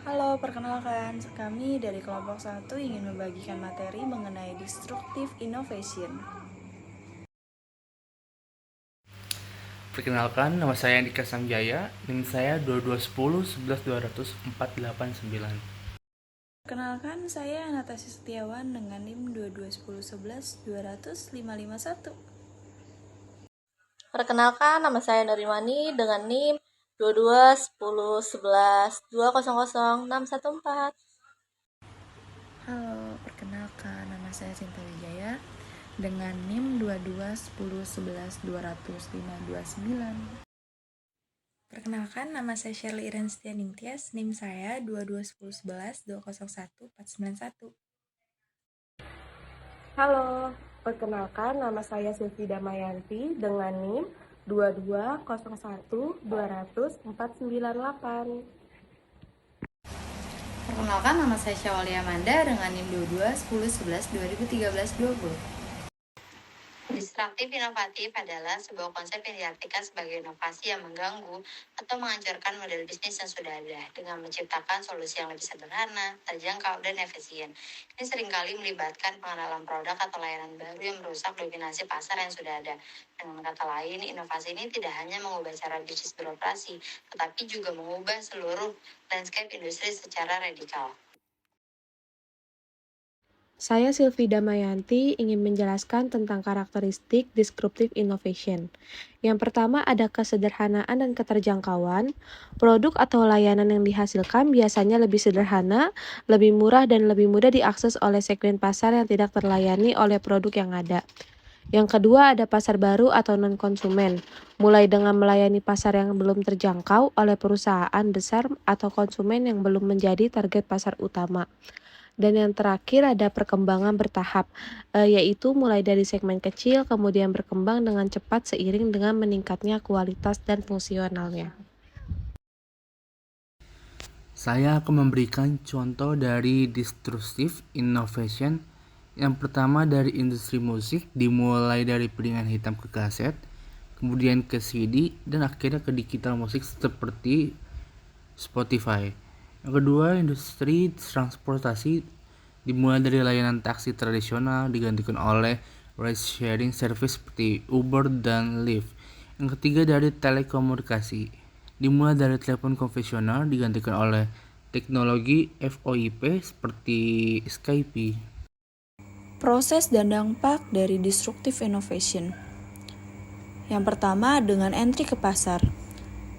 Halo, perkenalkan, kami dari kelompok 1 ingin membagikan materi mengenai Disruptive Innovation. Perkenalkan, nama saya Andika Samjaya, NIM saya 2210 11 200 489. Perkenalkan, saya Natasha Setiawan dengan NIM 221011 200 551. Perkenalkan, nama saya Narimani dengan NIM 22 10 11 200 614. Halo, perkenalkan, nama saya Sinta Wijaya dengan NIM 22 10 11 200 529. Perkenalkan, nama saya Shirley Irenstia Ningtyas, NIM saya 22 10 11 201 491. Halo, perkenalkan nama saya Sylvie Damayanti dengan NIM 2201 200 498. Perkenalkan, nama saya Syawali Amanda dengan NIM 22 10 11 2013 20. Disruptif inovatif adalah sebuah konsep yang diartikan sebagai inovasi yang mengganggu atau menghancurkan model bisnis yang sudah ada dengan menciptakan solusi yang lebih sederhana, terjangkau, dan efisien. Ini seringkali melibatkan pengenalan produk atau layanan baru yang merusak dominasi pasar yang sudah ada. Dengan kata lain, inovasi ini tidak hanya mengubah cara bisnis beroperasi, tetapi juga mengubah seluruh landscape industri secara radikal. Saya Sylvie Damayanti ingin menjelaskan tentang karakteristik disruptive innovation. Yang pertama ada kesederhanaan dan keterjangkauan. Produk atau layanan yang dihasilkan biasanya lebih sederhana, lebih murah, dan lebih mudah diakses oleh segmen pasar yang tidak terlayani oleh produk yang ada. Yang kedua ada pasar baru atau non-konsumen, mulai dengan melayani pasar yang belum terjangkau oleh perusahaan besar atau konsumen yang belum menjadi target pasar utama. Dan yang terakhir ada perkembangan bertahap, yaitu mulai dari segmen kecil kemudian berkembang dengan cepat seiring dengan meningkatnya kualitas dan fungsionalnya. Saya akan memberikan contoh dari disruptive innovation. Yang pertama dari industri musik, dimulai dari piringan hitam ke kaset, kemudian ke CD, dan akhirnya ke digital musik seperti Spotify. Yang kedua, industri transportasi, dimulai dari layanan taksi tradisional digantikan oleh ride sharing service seperti Uber dan Lyft. Yang ketiga dari telekomunikasi, dimulai dari telepon konvensional digantikan oleh teknologi VoIP seperti Skype. Proses dan dampak dari Disruptive Innovation. Yang pertama, dengan entry ke pasar.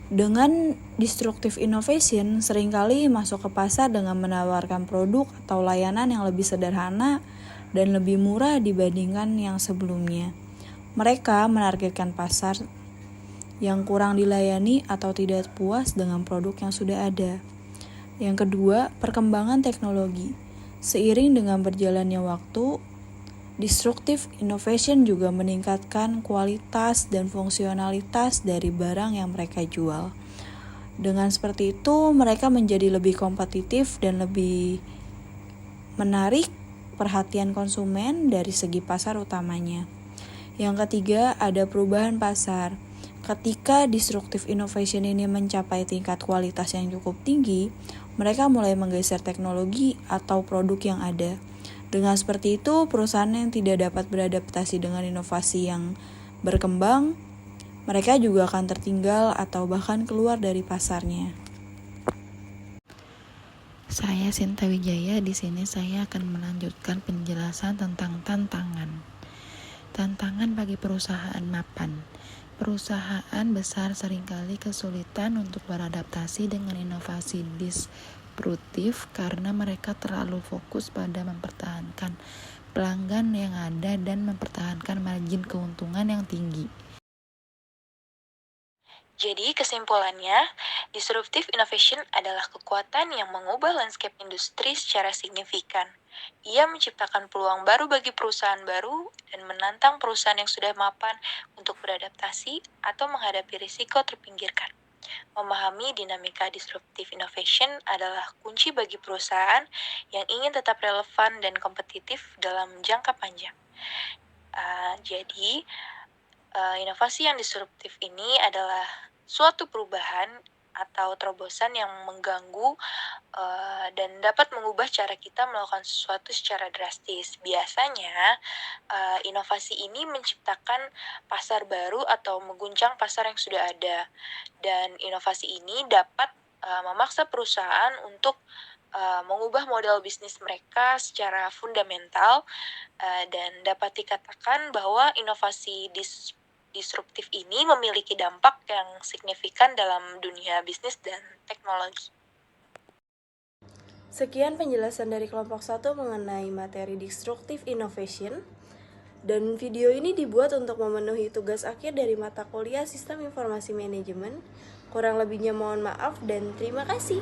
Dengan Disruptive Innovation, seringkali masuk ke pasar dengan menawarkan produk atau layanan yang lebih sederhana dan lebih murah dibandingkan yang sebelumnya. Mereka menargetkan pasar yang kurang dilayani atau tidak puas dengan produk yang sudah ada. Yang kedua, perkembangan teknologi. Seiring dengan berjalannya waktu, Disruptive Innovation juga meningkatkan kualitas dan fungsionalitas dari barang yang mereka jual. Dengan seperti itu, mereka menjadi lebih kompetitif dan lebih menarik perhatian konsumen dari segi pasar utamanya. Yang ketiga, ada perubahan pasar. Ketika Disruptive Innovation ini mencapai tingkat kualitas yang cukup tinggi, mereka mulai menggeser teknologi atau produk yang ada. Dengan seperti itu, perusahaan yang tidak dapat beradaptasi dengan inovasi yang berkembang, mereka juga akan tertinggal atau bahkan keluar dari pasarnya. Saya Sinta Wijaya, di sini saya akan melanjutkan penjelasan tentang tantangan. Tantangan bagi perusahaan mapan. Perusahaan besar seringkali kesulitan untuk beradaptasi dengan inovasi disruptif karena mereka terlalu fokus pada mempertahankan pelanggan yang ada dan mempertahankan margin keuntungan yang tinggi. Jadi kesimpulannya, disruptive innovation adalah kekuatan yang mengubah landscape industri secara signifikan. Ia menciptakan peluang baru bagi perusahaan baru dan menantang perusahaan yang sudah mapan untuk beradaptasi atau menghadapi risiko terpinggirkan. Memahami dinamika disruptive innovation adalah kunci bagi perusahaan yang ingin tetap relevan dan kompetitif dalam jangka panjang. Jadi, inovasi yang disruptif ini adalah suatu perubahan atau terobosan yang mengganggu dan dapat mengubah cara kita melakukan sesuatu secara drastis. Biasanya, inovasi ini menciptakan pasar baru atau mengguncang pasar yang sudah ada. Dan inovasi ini dapat memaksa perusahaan untuk mengubah model bisnis mereka secara fundamental, dan dapat dikatakan bahwa inovasi disruptif ini memiliki dampak yang signifikan dalam dunia bisnis dan teknologi. Sekian penjelasan dari kelompok 1 mengenai materi Disruptive Innovation. Dan video ini dibuat untuk memenuhi tugas akhir dari mata kuliah Sistem Informasi Manajemen. Kurang lebihnya mohon maaf dan terima kasih.